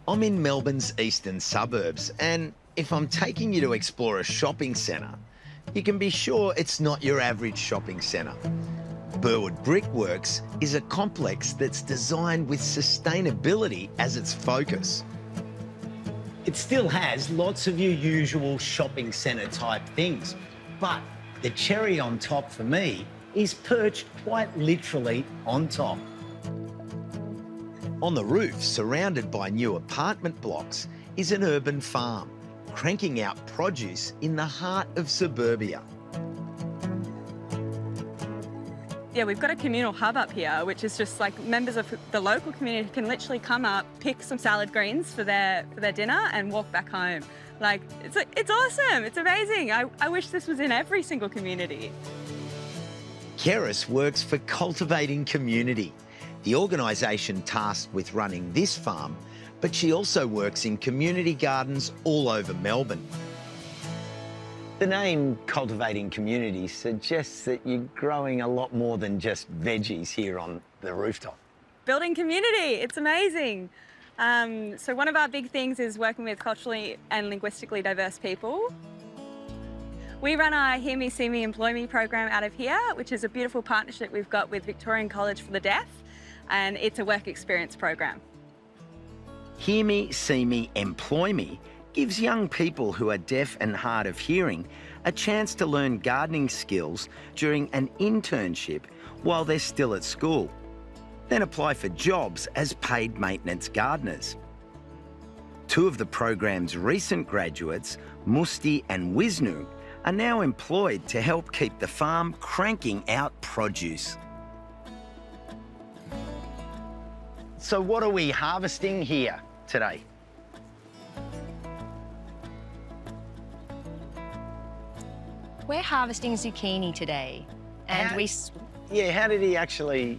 I'm in Melbourne's eastern suburbs, and if I'm taking you to explore a shopping centre, you can be sure it's not your average shopping centre. Burwood Brickworks is a complex that's designed with sustainability as its focus. It still has lots of your usual shopping centre type things, but the cherry on top for me is perched quite literally on top. On the roof, surrounded by new apartment blocks, is an urban farm, cranking out produce in the heart of suburbia. Yeah, we've got a communal hub up here, which is just like members of the local community can literally come up, pick some salad greens for their dinner and walk back home. Like, it's awesome, it's amazing. I wish this was in every single community. Cerys works for Cultivating Community, the organisation tasked with running this farm, but she also works in community gardens all over Melbourne. The name Cultivating Community suggests that you're growing a lot more than just veggies here on the rooftop. Building community, it's amazing. So one of our big things is working with culturally and linguistically diverse people. We run our Hear Me, See Me, Employ Me program out of here, which is a beautiful partnership we've got with Victorian College for the Deaf, and it's a work experience program. Hear Me, See Me, Employ Me gives young people who are deaf and hard of hearing a chance to learn gardening skills during an internship while they're still at school, then apply for jobs as paid maintenance gardeners. Two of the program's recent graduates, Musti and Wisnu, are now employed to help keep the farm cranking out produce. So what are we harvesting here today? We're harvesting zucchini today, and how did he actually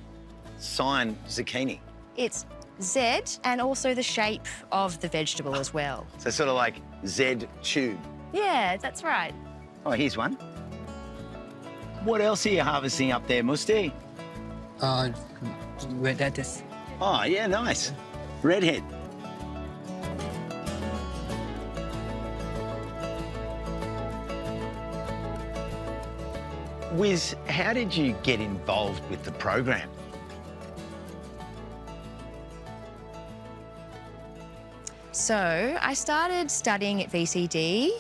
sign zucchini? It's Z and also the shape of the vegetable as well. So sort of like Z tube. Yeah, that's right. Oh, here's one. What else are you harvesting up there, Musti? Red lettuce. Oh, yeah, nice. Redhead. Wiz, how did you get involved with the program? So I started studying at VCD.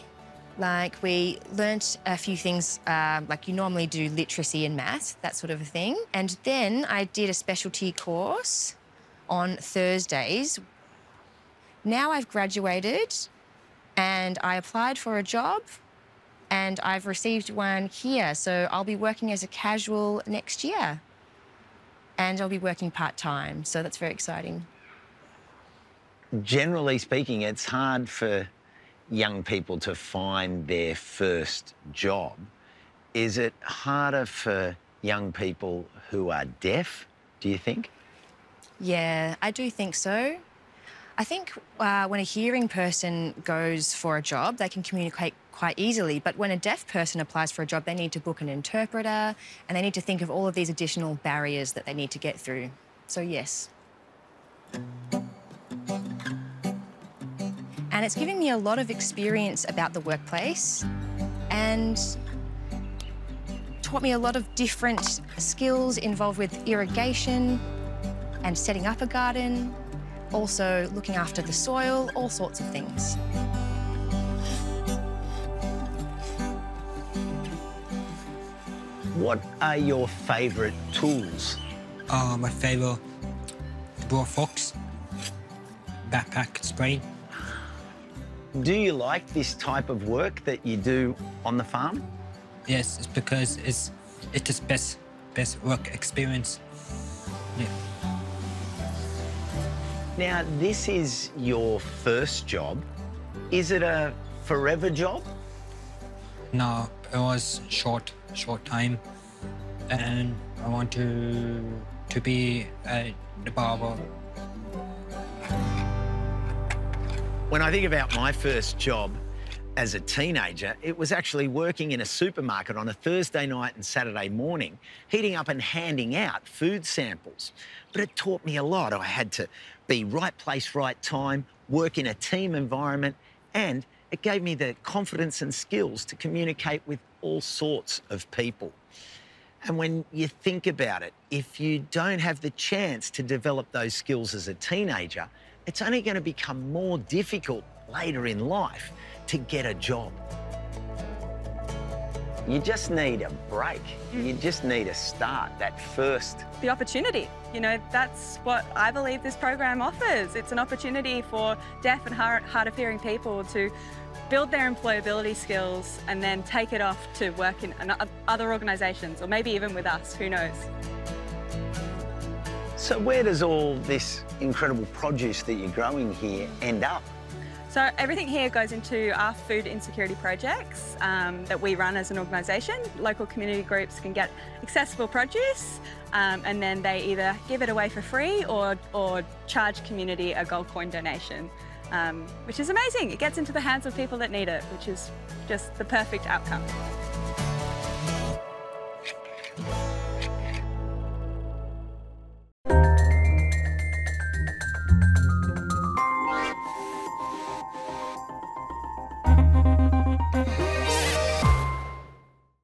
Like, we learnt a few things, like you normally do literacy and math, that sort of a thing. And then I did a specialty course on Thursdays. Now I've graduated and I applied for a job and I've received one here. So I'll be working as a casual next year and I'll be working part-time. So that's very exciting. Generally speaking, it's hard for young people to find their first job. Is it harder for young people who are deaf, do you think? Yeah, I do think so. I think when a hearing person goes for a job, they can communicate quite easily, but when a deaf person applies for a job, they need to book an interpreter and they need to think of all of these additional barriers that they need to get through. So, yes. And it's given me a lot of experience about the workplace and taught me a lot of different skills involved with irrigation and setting up a garden, also looking after the soil, all sorts of things. What are your favourite tools? My favourite, draw fox, backpack spray. Do you like this type of work that you do on the farm? Yes, it's because it's just best work experience. Yeah. Now, this is your first job. Is it a forever job? No, it was short time, and I want to be the barber. When I think about my first job, As a teenager, it was actually working in a supermarket on a Thursday night and Saturday morning, heating up and handing out food samples. But it taught me a lot. I had to be right place, right time, work in a team environment, and it gave me the confidence and skills to communicate with all sorts of people. And when you think about it, if you don't have the chance to develop those skills as a teenager, it's only going to become more difficult later in life to get a job. You just need a break. You just need a start, that first. The opportunity, you know, that's what I believe this program offers. It's an opportunity for deaf and hard of hearing people to build their employability skills and then take it off to work in other organisations, or maybe even with us, who knows. So where does all this incredible produce that you're growing here end up? So everything here goes into our food insecurity projects that we run as an organisation. Local community groups can get accessible produce and then they either give it away for free or charge community a gold coin donation, which is amazing. It gets into the hands of people that need it, which is just the perfect outcome.